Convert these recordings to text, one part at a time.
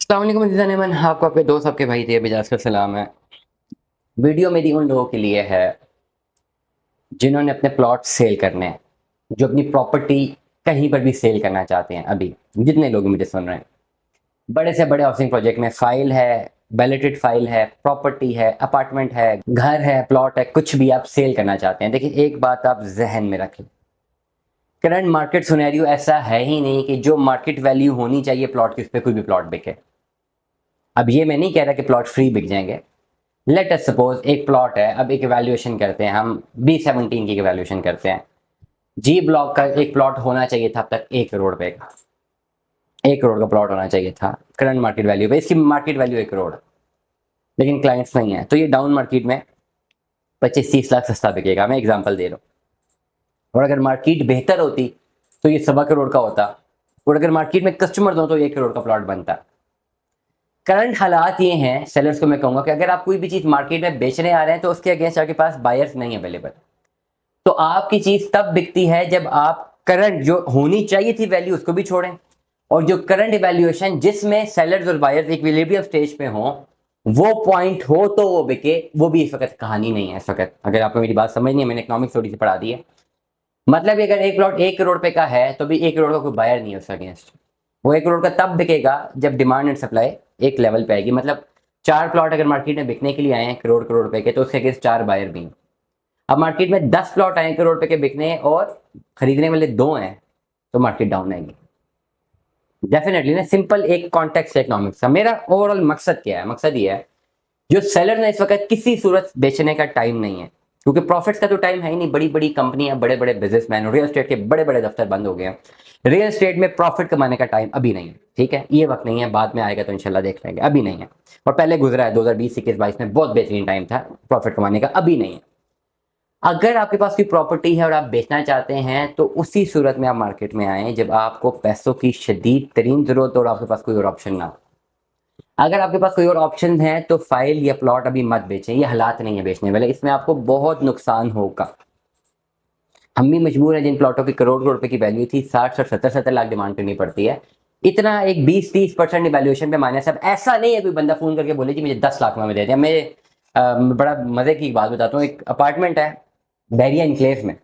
अस्सलाम वालेकुम अज़ीज़ान एमन, आपको आपके दोस्त आपके भाई थे बिजाज का सलाम है। वीडियो मेरी उन लोगों के लिए है जिन्होंने अपने प्लॉट सेल करने हैं, जो अपनी प्रॉपर्टी कहीं पर भी सेल करना चाहते हैं। अभी जितने लोग मुझे सुन रहे हैं, बड़े से बड़े हाउसिंग प्रोजेक्ट में फाइल है, बैलेटेड फाइल है, प्रॉपर्टी है, अपार्टमेंट है, घर है, प्लॉट है, कुछ भी आप सेल करना चाहते हैं। देखिए, एक बात आप जहन में रखें, करंट मार्केट सिनेरियो ऐसा है ही नहीं कि जो मार्केट वैल्यू होनी चाहिए प्लॉट की, उस पर कोई भी प्लॉट बिके। अब ये मैं नहीं कह रहा कि प्लॉट फ्री बिक जाएंगे। लेट अस सपोज एक प्लॉट है, अब एक वैल्यूएशन करते हैं, हम B17 की वैल्यूएशन करते हैं। जी ब्लॉक का एक प्लॉट होना चाहिए था अब तक 1 करोड़ रुपए का, 1 करोड़ का प्लॉट होना चाहिए था करंट मार्केट वैल्यू पे। इसकी मार्केट वैल्यू 1 करोड़, लेकिन क्लाइंट्स नहीं है, तो ये डाउन मार्केट में 25-30 लाख सस्ता बिकेगा। मैं एग्जाम्पल दे रहा हूँ। और अगर मार्केट बेहतर होती तो ये 1.25 करोड़ का होता, और अगर मार्केट में कस्टमर दो तो 1 करोड़ का प्लॉट बनता। करंट हालात ये हैं, सेलर्स को मैं कहूंगा कि अगर आप कोई भी चीज मार्केट में बेचने आ रहे हैं तो उसके अगेंस्ट आपके पास बायर्स नहीं अवेलेबल। तो आपकी चीज तब बिकती है जब आप करंट जो होनी चाहिए थी वैल्यू उसको भी छोड़ें, और जो करंट वैल्यूएशन जिसमें सेलर्स और बायर्स इक्विलिब्रियम स्टेज पे हों, वो पॉइंट हो तो वो बिके। वो भी इस वक्त कहानी नहीं है। इस वक्त अगर आपको मेरी बात समझनी है, मैंने इकोनॉमिक्स थोड़ी सी पढ़ा दी है। मतलब अगर एक प्लॉट 1 करोड़ रुपए का है तो भी 1 करोड़ का कोई बायर नहीं है उसके अगेंस्ट। वो 1 करोड़ का तब बिकेगा जब डिमांड एंड सप्लाई एक लेवल पे आएगी। मतलब 4 प्लॉट अगर मार्केट में बिकने के लिए आए हैं करोड़ करोड़ रुपए के, तो उसके अगेंस्ट 4 बायर भी हैं। अब मार्केट में 10 प्लॉट आए 1 करोड़ रुपए के बिकने और खरीदने वाले 2 हैं, तो मार्केट डाउन आएगी डेफिनेटली ना। सिंपल एक कॉन्टेक्स्ट इकोनॉमिक्स का मेरा ओवरऑल मकसद क्या है? मकसद ये है, जो सेलर ने इस वक्त किसी सूरत बेचने का टाइम नहीं है, क्योंकि प्रॉफिट्स का तो टाइम है ही नहीं। बड़ी बड़ी कंपनियां, बड़े बड़े बिजनेसमैन, रियल एस्टेट के बड़े बड़े दफ्तर बंद हो गए हैं। रियल एस्टेट में प्रॉफिट कमाने का टाइम अभी नहीं है। ठीक है, ये वक्त नहीं है, बाद में आएगा तो इंशाल्लाह देख लेंगे, अभी नहीं है। और पहले गुजरा है 2020, 21, 22 में बहुत बेहतरीन टाइम था प्रॉफिट कमाने का, अभी नहीं है। अगर आपके पास कोई प्रॉपर्टी है और आप बेचना चाहते हैं तो उसी सूरत में आप मार्केट में आए जब आपको पैसों की शदीद तरीन जरूरत हो और आपके पास कोई और ऑप्शन ना हो। अगर आपके पास कोई और ऑप्शन है तो फाइल या प्लॉट अभी मत बेचें, ये हालात नहीं है बेचने वाले, इसमें आपको बहुत नुकसान होगा। हम भी मजबूर हैं, जिन प्लॉटों की करोड़ करोड़ रुपए की वैल्यू थी 60-70 लाख डिमांड करनी पड़ती है। इतना एक 20-30% वैल्यूएशन पे माइनस। अब ऐसा नहीं है कोई बंदा फोन करके बोले जी मुझे 10 लाख में दे दिया। मैं बड़ा मजे की बात बताता हूँ। एक अपार्टमेंट है बैरिया इनक्लेव में,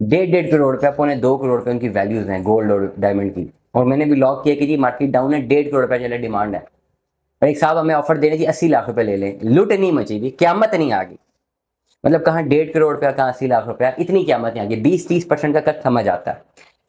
1.5 करोड़ रुपया, 2.25 करोड़ रुपए उनकी वैल्यूज हैं गोल्ड और डायमंड की। और मैंने भी लॉक किया कि जी मार्केट डाउन है, 1.5 करोड़ रुपया चले डिमांड है। और एक साहब हमें ऑफर दे रहे जी 80 लाख रुपए ले लें। लूट नहीं मची हुई, क्यामत नहीं आ गई। मतलब कहाँ 1.5 करोड़ रुपया, कहाँ 80 लाख रुपया, इतनी क्यामत नहीं आ गई। 20-30% का कट समझ आता है।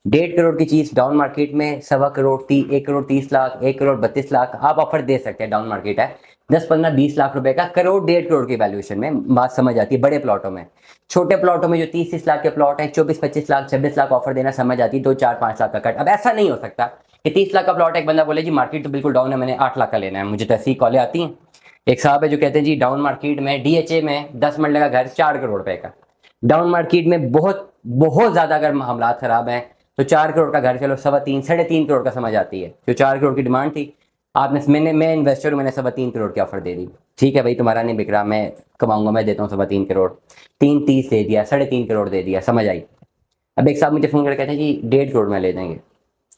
1.5 करोड़ की चीज डाउन मार्केट में 1.25 करोड़, 1 करोड़ 30 लाख, 1 करोड़ 32 लाख आप ऑफर दे सकते हैं। डाउन मार्केट है, 10-15-20 लाख रुपए का करोड़ 1.5 करोड़ की वैल्यूएशन में बात समझ आती है बड़े प्लॉटों में। छोटे प्लॉटों में जो 30-30 लाख के प्लॉट है, 24-25 लाख, 26 लाख ऑफर देना समझ आती है, 2-4-5 लाख का कट। अब ऐसा नहीं हो सकता कि 30 लाख का प्लॉट एक बंदा बोले जी मार्केट तो बिल्कुल डाउन है, मैंने 8 लाख का लेना है। मुझे तो ऐसी कॉलें आती हैं। एक साहब है जो कहते हैं जी डाउन मार्केट में डीएचए में 10 मरले का घर 4 करोड़ रुपए का। डाउन मार्केट में बहुत बहुत ज्यादा अगर हालात खराब हैं तो 4 करोड़ का घर चलो 3.25-3.5 करोड़ का समझ आती है। जो 4 करोड़ की डिमांड थी, आपने मैं इन्वेस्टर हूँ, मैंने 3.25 करोड़ की ऑफर दे दी। ठीक है भाई, तुम्हारा नहीं बिक रहा, मैं कमाऊंगा, मैं देता हूँ 3.25 करोड़। 3.30 दे दिया, 3.5 करोड़ दे दिया, समझ आई। अब एक साहब मुझे फोन करके कहते हैं जी 1.5 करोड़ में ले देंगे।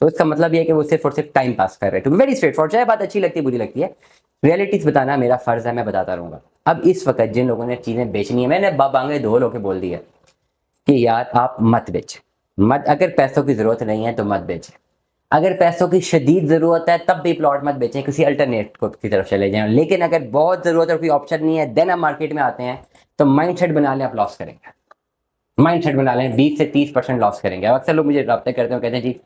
तो इसका मतलब ये है कि वो सिर्फ और सिर्फ टाइम पास कर रहे हैं। To be very straightforward, चाहे बात अच्छी लगती है बुरी लगती है, रियलिटीज बताना मेरा फर्ज है, मैं बताता रहूंगा। अब इस वक्त जिन लोगों ने चीजें बेचनी है, मैंने बांगे धो लो के बोल दिया कि यार आप मत बेच, मत। अगर पैसों की जरूरत नहीं है तो मत बेचें। अगर पैसों की शदीद जरूरत है तब भी प्लॉट मत बेचें, किसी अल्टरनेट को की तरफ चले जाएं। लेकिन अगर बहुत जरूरत है, कोई ऑप्शन नहीं है, देन आप मार्केट में आते हैं, तो माइंड सेट बना लें आप लॉस करेंगे। माइंड सेट बना लें 20 से 30% लॉस करेंगे। अब अक्सर लोग मुझे रब्ते करते हैं, कहते हैं जी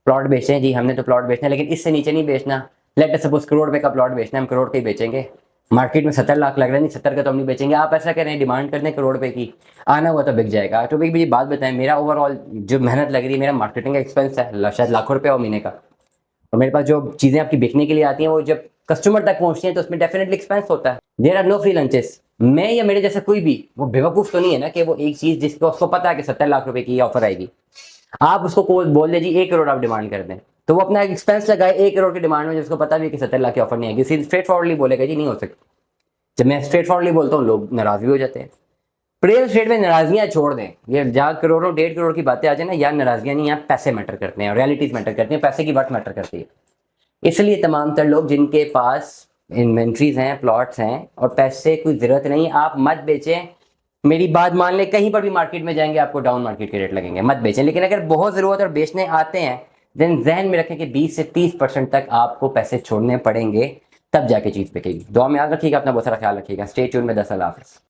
प्लॉट बेचते हैं जी, हमने तो प्लॉट बेचना है लेकिन इससे नीचे नहीं बेचना। लेट अस सपोज करोड़ रुपए का प्लॉट बेचना है, हम करोड़ के ही बेचेंगे। मार्केट में 70 लाख लग रहा है, नहीं 70 का तो हम नहीं बेचेंगे। आप ऐसा करें, डिमांड करते हैं करोड़ रुपए की, आना हुआ तो बिक जाएगा। तो भाई मुझे बात बताएं, मेरा ओवरऑल जो मेहनत लग रही है, मेरा मार्केटिंग का एक्सपेंस है शायद लाखों रुपये हो महीने का। और मेरे पास जो चीजें आपकी बिकने के लिए आती हैं वो जब कस्टमर तक पहुंचती हैं तो उसमें डेफिनेटली एक्सपेंस होता है। There are no free lunches. मैं या मेरे जैसा कोई भी वो बेवकूफ तो नहीं है ना कि वो एक चीज जिसको उसको पता है कि 70 लाख रुपए की ऑफर आएगी, आप उसको बोल दे जी 1 करोड़ आप डिमांड कर दें, तो वो अपना एक्सपेंस लगाए 1 करोड़ की डिमांड में, जिसको पता भी है कि 70 लाख की ऑफर नहीं आएगी। स्ट्रेट फॉरवर्डली बोलेगा जी नहीं हो सकती। जब मैं स्ट्रेट फॉरवर्डली बोलता हूँ लोग नाराज भी हो जाते हैं। रियल स्टेट में नाराजगियां छोड़ दें, ये जहाँ करोड़ों 1.5 करोड़ की बातें आ जाए ना, यार नाराजगियां नहीं, यहाँ पैसे मैटर करते हैं, रियलिटीज मैटर करती हैं, पैसे की बात मैटर करती है। इसलिए तमाम तर लोग जिनके पास इन्वेंट्रीज हैं, प्लॉट्स हैं और पैसे की ज़रूरत नहीं, आप मत बेचें। मेरी बात मान लें, कहीं पर भी मार्केट में जाएंगे आपको डाउन मार्केट के रेट लगेंगे, मत बेचें। लेकिन अगर बहुत ज़रूरत और बेचने आते हैं, देन जहन में रखें कि 20 से 30% तक आपको पैसे छोड़ने पड़ेंगे, तब जाके चीज़ बिकेगी। दुआ में याद रखिएगा, अपना बहुत सारा ख्याल रखिएगा। स्टे ट्यून में 10 अल्लाह हाफ़िज़।